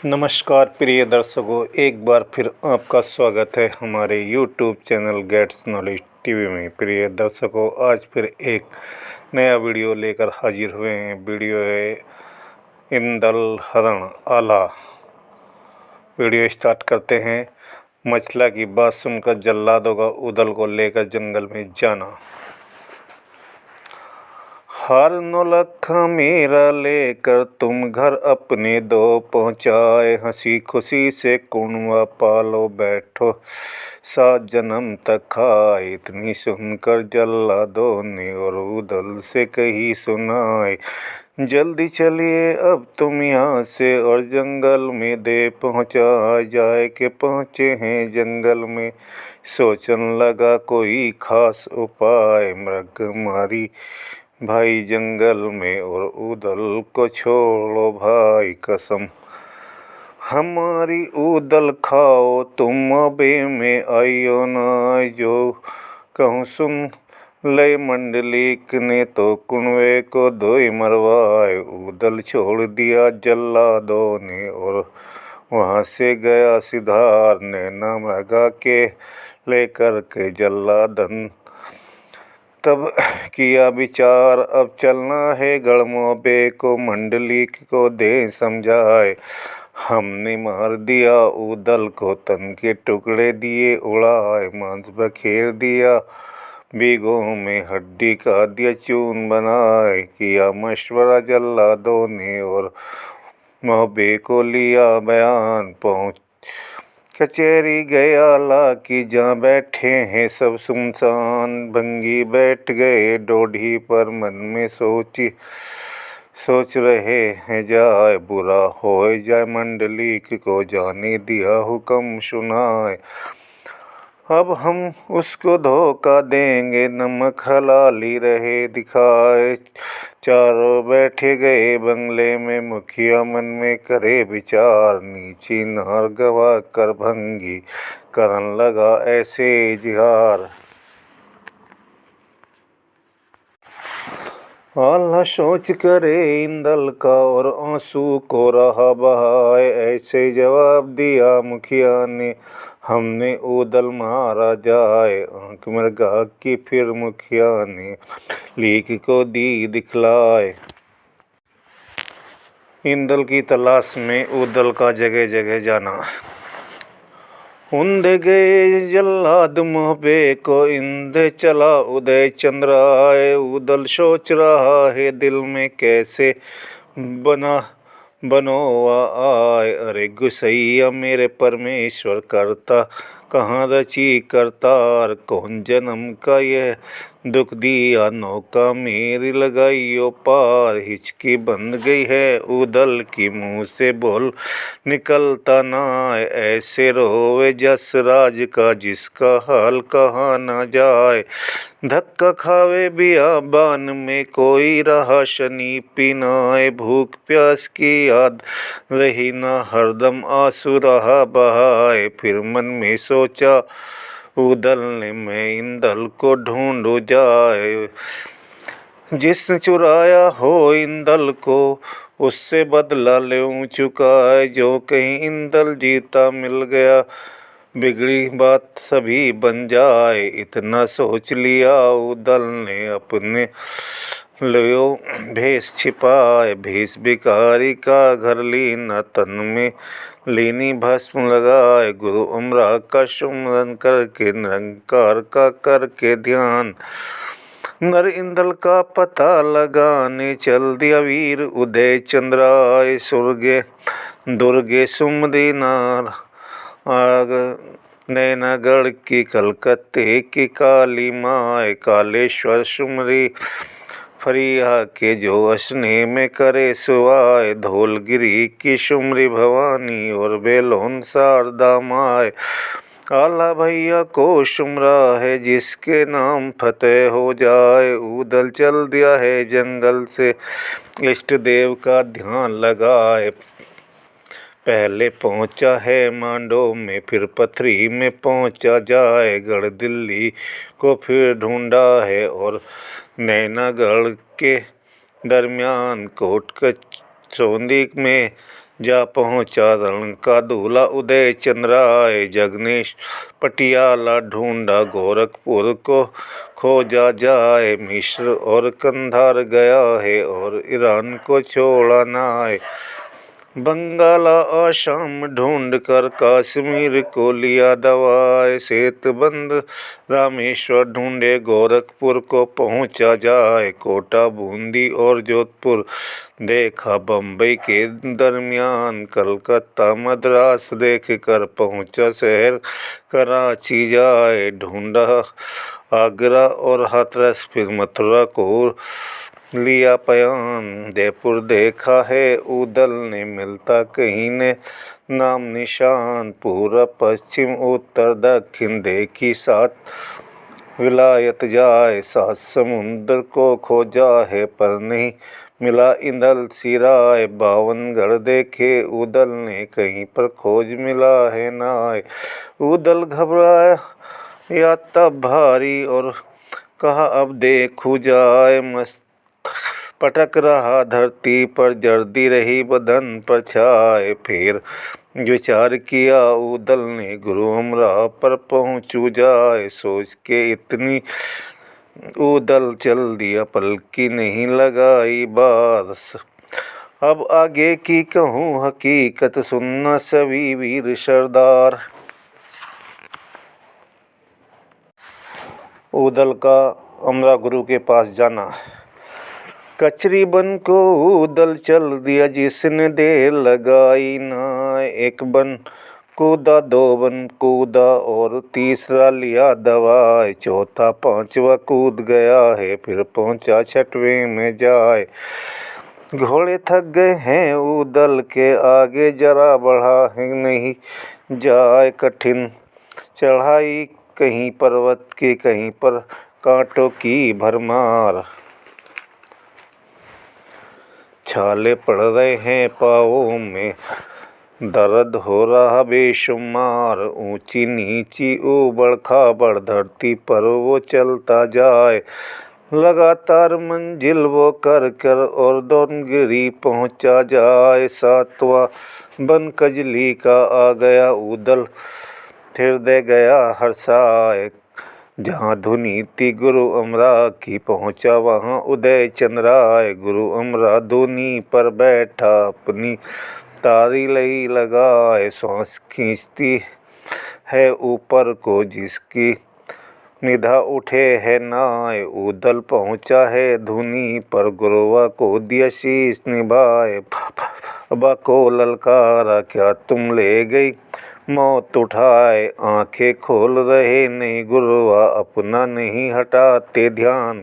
नमस्कार प्रिय दर्शकों, एक बार फिर आपका स्वागत है हमारे YouTube channel gets knowledge TV में। प्रिय दर्शकों, आज फिर एक नया वीडियो लेकर हाजिर हुए हैं। वीडियो है इंदल हरण आला। वीडियो स्टार्ट करते हैं। मछला की बात सुनकर जल्लादों का उदल को लेकर जंगल में जाना। हार नौलखा मेरा लेकर तुम घर अपने दो पहुँचाए, हंसी खुशी से कुनवा पालो बैठो सात जन्म तक खाए। इतनी सुनकर जल्लादों ने और उदल से कही सुनाए, जल्दी चलिए अब तुम यहाँ से और जंगल में दे पहुँचा जाए। के पहुँचे हैं जंगल में, सोचन लगा कोई खास उपाय। मृग मारी भाई जंगल में और उदल को छोड़ो भाई कसम, हमारी उदल खाओ तुम अबे में आइयो ना। जो कहूँ सुन ले मंडलीक ने तो कुनवे को धोई मरवाए। उदल छोड़ दिया जल्लादों ने और वहाँ से गया सिधार। नैना मृगा के लेकर के जल्लादन तब किया विचार, अब चलना है गढ़मोबे को, मंडलीक को दे समझाए। हमने मार दिया उदल को, तन के टुकड़े दिए उड़ाए। मांस बखेर दिया बीघों में, हड्डी का दिया चून बनाए। किया मशवरा जल्लादों ने और मोहबे को लिया बयान। पहुँच कचहरी गया ला की, जहाँ बैठे हैं सब सुनसान। भंगी बैठ गए डोढ़ी पर, मन में सोच रहे हैं जाए बुरा हो जाए मंडलीक को, जाने दिया हुक्म सुनाए। अब हम उसको धोखा देंगे, नमक हलाली रहे दिखाए। चारों बैठे गए बंगले में, मुखिया मन में करे विचार। नीची नार गवा कर भंगी करन लगा ऐसे इजहार। आल्हा सोच करे इंदल का और आंसू को रहा बहाए। ऐसे जवाब दिया मुखिया ने, हमने उदल मारा जाए। आंख मृगा की फिर मुखिया ने लीक को दी दिखलाए। इंदल की तलाश में उदल का जगह जगह जाना। उंधे गए जल्लाद मोहबे को, इंधे चला उदय चंद्र आए। उदल सोच रहा है दिल में, कैसे बनोवा आए। अरे गुसैया मेरे परमेश्वर करता, कहाँ रची करतार। कौन जन्म का यह दुख दिया, नौका मेरी लगाइयो पार। हिचकी बंद गई है उदल की, मुँह से बोल निकलता ना। ऐसे रोवे जस राज का, जिसका हाल कहा ना जाए। धक्का खावे बियाबान में, कोई रहा शनि पिनाए। भूख प्यास की याद रही ना, हरदम आंसू रहा बहाए। फिर मन में सोचा उदल ने, मैं इंदल को ढूंढू जाए। जिसने चुराया हो इंदल को, उससे बदला लेऊं चुकाए। जो कहीं इंदल जीता मिल गया, बिगड़ी बात सभी बन जाए। इतना सोच लिया उदल ने, अपने लियो भेष छिपाए। भेष भिखारी का घर लीना, तन में लीनी भस्म लगाए। गुरु अमरा का सुमरन करके, निरंकार का करके ध्यान। नर इंदल का पता लगाने चल दिया वीर उदय चंद्र आए। सुरगे दुर्गे सुमदी नार आग, नैनागढ़ की कलकत्ते की काली माए। कालेश्वर सुमरी फरिया के, जो असने में करे सुवाए। धौलगिरी की सुमरी भवानी और बेलोन शारदा माए। आला भैया को सुमरा है, जिसके नाम फतेह हो जाए। उदल चल दिया है जंगल से, इष्ट देव का ध्यान लगाए। पहले पहुंचा है मांडो में, फिर पथरी में पहुंचा जाए। गढ़ दिल्ली को फिर ढूंढा है और नैनागढ़ के दरमियान। कोट कचौंदी में जा पहुँचा रण का दूल्हा उदय चंद्राय। जगनेश पटियाला ढूंढा गोरखपुर को खोजा जाए। मिस्र और कंधार गया है और ईरान को छोड़ा नाय। बंगाला आसाम ढूंढ कर कश्मीर को लिया दवाए। सेतुबंद रामेश्वर ढूंढे गोरखपुर को पहुँचा जाए। कोटा बूंदी और जोधपुर देखा बम्बई के दरमियान। कलकत्ता मद्रास देख कर पहुँचा शहर कराची जाए। ढूंढा आगरा और हाथरस फिर मथुरा को लिया पयान। जयपुर देखा है उदल ने मिलता कहीं ने नाम निशान। पूरब पश्चिम उत्तर दक्षिण देखी सात विलायत जाए। सात समुद्र को खोजा है पर नहीं मिला इंदल सिराय। 52 गढ़ देखे उदल ने कहीं पर खोज मिला है नाय। उदल घबराया या तब भारी और कहा अब देखूं जाए। मस्त पटक रहा धरती पर जर्दी रही बदन पर छाए। फिर विचार किया उदल ने गुरु अमरा पर पहुँचू जाए। सोच के इतनी उदल चल दिया पलकी नहीं लगाई बास। अब आगे की कहूँ हकीकत सुनना सभी वीर सरदार। उदल का अमरा गुरु के पास जाना। कचरी बन को उदल चल दिया जिसने देर लगाई ना। एक बन कूदा, 2 बन कूदा और तीसरा लिया दवाई। चौथा पांचवा कूद गया है फिर पहुंचा 6वें में जाए। घोड़े थक गए हैं उदल के आगे जरा बढ़ा है नहीं जाए। कठिन चढ़ाई कहीं पर्वत की कहीं पर कांटों की भरमार। छाले पड़ रहे हैं पाँवों में दर्द हो रहा बेशुमार। ऊंची नीची ऊबड़ खाबड़ धरती पर वो चलता जाए। लगातार मंजिल वो कर कर और दोनगिरी पहुंचा जाए। 7वां बन कजली का आ गया उदल हृदय गया हर्षाए। जहाँ धुनी थी गुरु अमरा की पहुँचा वहाँ उदय चंद्राय। गुरु अमरा धुनी पर बैठा अपनी तारी लई लगाए। सांस खींचती है ऊपर को जिसकी निधा उठे है नाय। उदल पहुँचा है धुनी पर गुरुआ को दिया शीश निभाए। बाबा को ललकारा क्या तुम ले गई मौत उठाए। आंखें खोल रहे नहीं गुरुआ अपना नहीं हटाते ध्यान।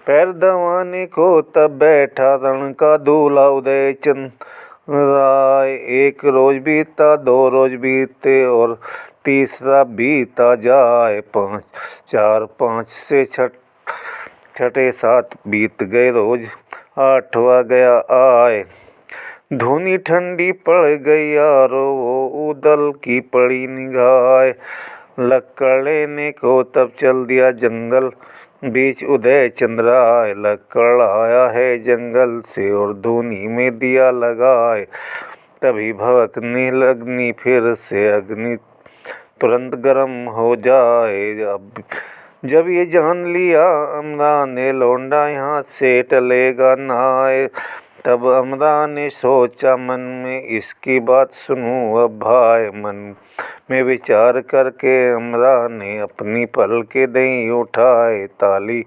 पैर दबाने को तब बैठा रण का दूल्हा उदय चंद्राय। 1 रोज बीता 2 रोज बीते और तीसरा बीता जाए। 5 4 5 से 6 7 बीत गए रोज 8वां गया आए। धुनी ठंडी पड़ गई यारो वो उदल की पड़ी निगाह। लक्कड़ लेने को तब चल दिया जंगल बीच उदय चंद्राय। लक्कड़ आया है जंगल से और धुनी में दिया लगाए। तभी भड़कने लगनी फिर से अग्नि तुरंत गर्म हो जाए। अब जब ये जान लिया अमरा ने लौंडा यहाँ से टलेगा नाय। तब अमरा ने सोचा मन में इसकी बात सुनूं अब भाई। मन में विचार करके अमरा ने अपनी पलकें दई उठाए। ताली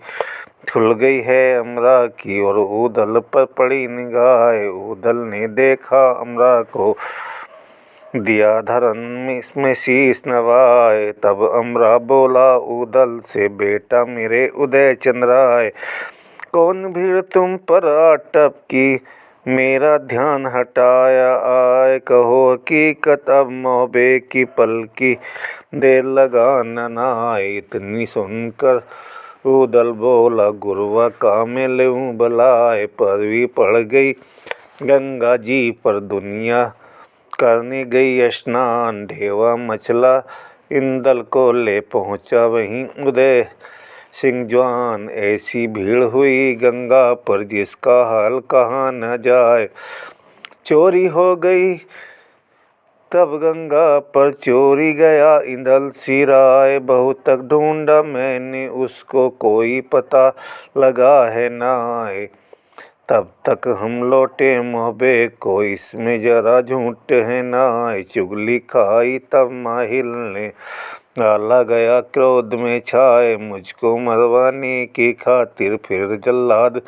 खुल गई है अमरा की और उदल पर पड़ी निगाह। उदल ने देखा अमरा को दिया धरन में शीश नवाए। तब अमरा बोला उदल से बेटा मेरे उदय चंद्राय। कौन भीड़ तुम पर आटप की मेरा ध्यान हटाया आए। कहो हकीकत अब मोहबे की पलकी देर लगाना ना आए। इतनी सुनकर उदल बोला गुरुआ काम में लूँ बलाए। परवी पड़ गई गंगा जी पर दुनिया करने गई स्नान। ढेवा मचला इंदल को ले पहुँचा वहीं उदय सिंह जवान। ऐसी भीड़ हुई गंगा पर जिसका हाल कहा न जाए। चोरी हो गई तब गंगा पर चोरी गया इंदल सिराए। बहुत तक ढूंढा मैंने उसको, कोई पता लगा है ना आए। तब तक हम लौटे मोहबे को, इसमें जरा झूठ है ना आए। चुगली खाई तब माहिल ने, आला गया क्रोध में छाए। मुझको मरवाने की खातिर फिर जल्लाद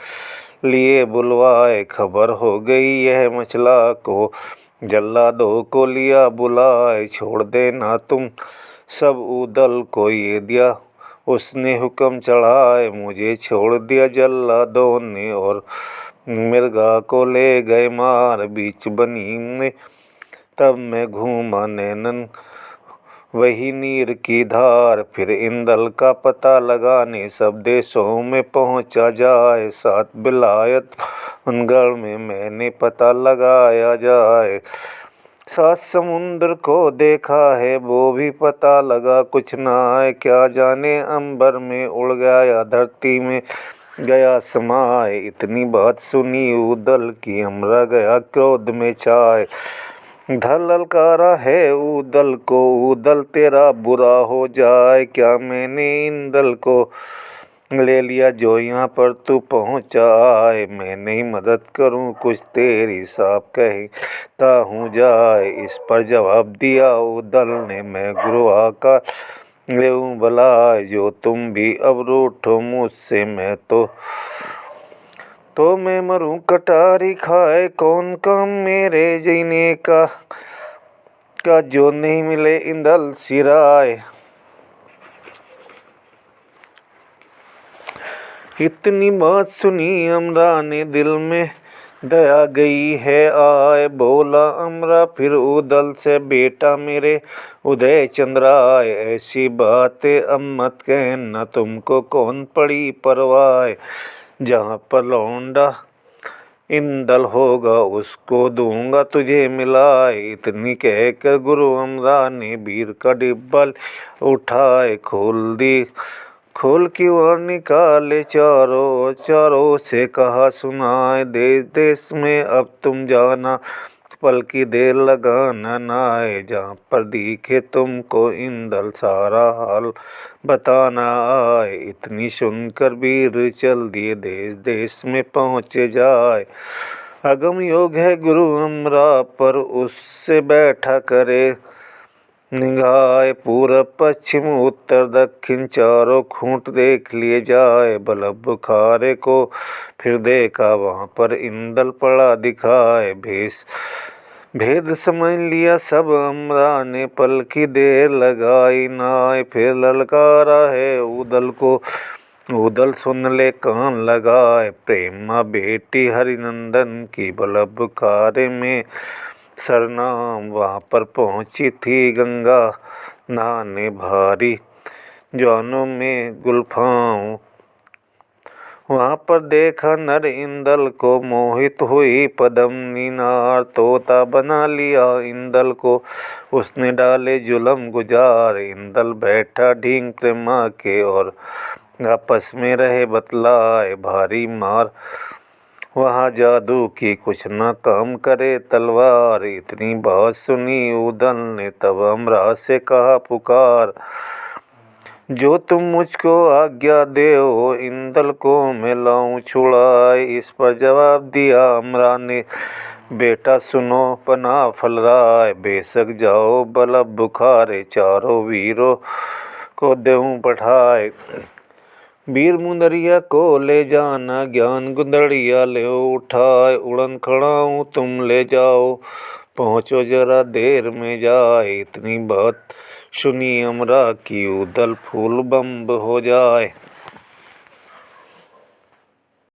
लिए बुलवाए। खबर हो गई यह मचला को, जल्लादों को लिया बुलाए। छोड़ देना तुम सब उदल को, ये दिया उसने हुक्म चढ़ाए। मुझे छोड़ दिया जल्लादों ने, और मिर्गा को ले गए मार। बीच बनी में तब मैं घूमा नैनन वही नीर की धार। फिर इंदल का पता लगाने सब देशों में पहुंचा जाए। सात विलायत अनगढ़ में मैंने पता लगाया जाए। सात समुद्र को देखा है वो भी पता लगा, कुछ ना है क्या जाने अंबर में उड़ गया या धरती में गया समाए। इतनी बात सुनी उदल की, हमरा गया क्रोध में छाए। धल ललकारा है उदल को, उदल तेरा बुरा हो जाए। क्या मैंने इंदल को ले लिया जो यहाँ पर तू पहुँचा आए। मैं नहीं मदद करूँ कुछ तेरी, साफ कहता हूँ जाए। इस पर जवाब दिया उदल ने, मैं गुरु आका लेऊँ भलाए। जो तुम भी अब रूठो मुझसे, मैं तो मैं मरूं कटारी खाए। कौन काम मेरे जीने का जो नहीं मिले इंदल सिराए। इतनी बात सुनी अमरा ने, दिल में दया गई है आए। बोला अमरा फिर उदल से, बेटा मेरे उदय चंद्राए। ऐसी बातें अब मत कहना, तुमको कौन पड़ी परवाह। जहाँ पर लौंडा इंदल होगा उसको दूंगा तुझे मिलाए। इतनी कहकर गुरु अमरा ने वीर का डिब्बा उठाए। खोल की वार निकाले चारों से कहा सुनाए। देश देश में अब तुम जाना, पल की देर लगाना नाए। जहाँ पर दिखे तुमको इंदल सारा हाल बताना आए। इतनी सुनकर वीर चल दिए देश देश में पहुँचे जाए। अगम योग है गुरु अमरा पर, उससे बैठा करे निगाह। पूरब पश्चिम उत्तर दक्षिण चारों खूंट देख लिए जाए। बल्लभ बुखारे को फिर देखा, वहाँ पर इंदल पड़ा दिखाए। भेद समझ लिया सब अमरा ने, पल की देर लगाई नाए। फिर ललकारा है उदल को, उदल सुन ले कान लगाए। प्रेमा बेटी हरिनंदन की बल्लभ बुखारे में सरनाम। वहाँ पर पहुँची थी गंगा नहाने भारी जौनों में गुलफाम। वहाँ पर देखा नर इंदल को, मोहित हुई पद्मिनी नार। तोता बना लिया इंदल को, उसने डाले जुलम गुजार। इंदल बैठा ढींग प्रेमा के, और आपस में रहे बतलाए। भारी मार वहाँ जादू की, कुछ न काम करे तलवार। इतनी बात सुनी उदल ने तब अमरा से कहा पुकार। जो तुम मुझको आज्ञा दो, इंदल को मैं लाऊं छुड़ाए। इस पर जवाब दिया अमरा ने, बेटा सुनो पना फलराय। बेशक जाओ बल्लभ बुखारे, चारों वीरों को देऊं पठाए। वीर मुंदरिया को ले जाना, ज्ञान गुंदड़िया ले उठाए। उड़न खड़ाऊं तुम ले जाओ, पहुँचो जरा देर में जाए। इतनी बात सुनी अमरा की, उदल फूल बम्ब हो जाए।